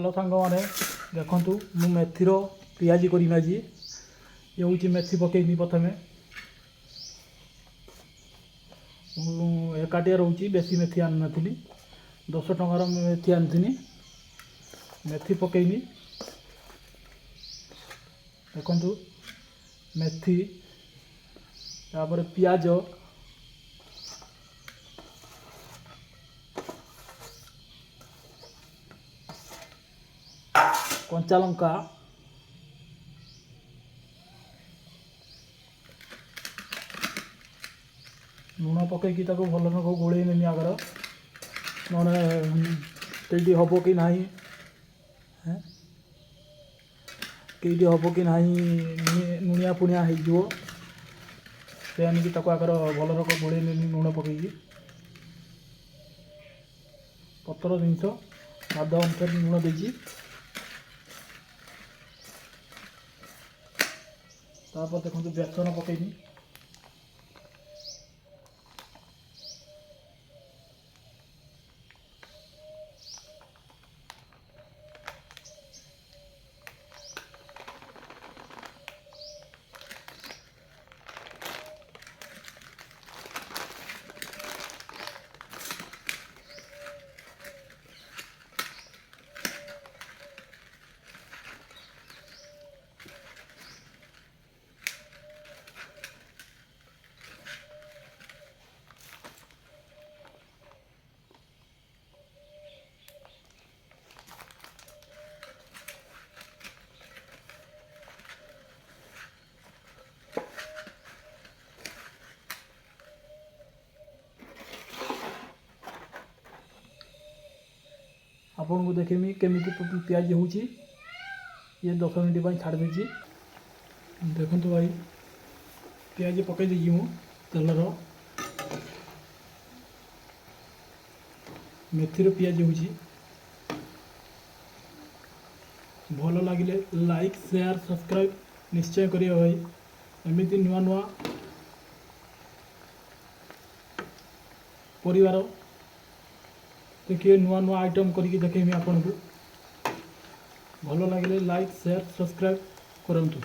Hello सांग मैंने देखु मु मेथीर पियाजी करमी आज ये हूँ मेथी पकईनी प्रथम एकाटिया रोचे बेसी मेथी आनी नी 10 टंकार मेथी आनी मेथी पकईनी देखु मेथी तापर पियाज कंचा लंका लुण पकईकी भल रंग गोले नेमी आगर नई हम कि ना कईटी हम कि ना नुणिया पुणिया हो आनिकी आगर भल रंग गोले नेमी लुण पकईकी पतर जिनस स्वाद अनुसार लुण देजी तापर देखो बेसन पकईनी आपन को देखेमी केमी पियाज हो ये 10 मिनट छाड़ देची देखो भाई पियाज पकई देगी मु तेलर मेथीर पियाज हो भल लगे लाइक शेयर सब्सक्राइब निश्चय करिए भाई एमती नुआ नुआ परिवार देखिए नुआ नुआ आइटम करके देखेमी आपन को भल लगे लाइक शेयर सब्सक्राइब करंतु।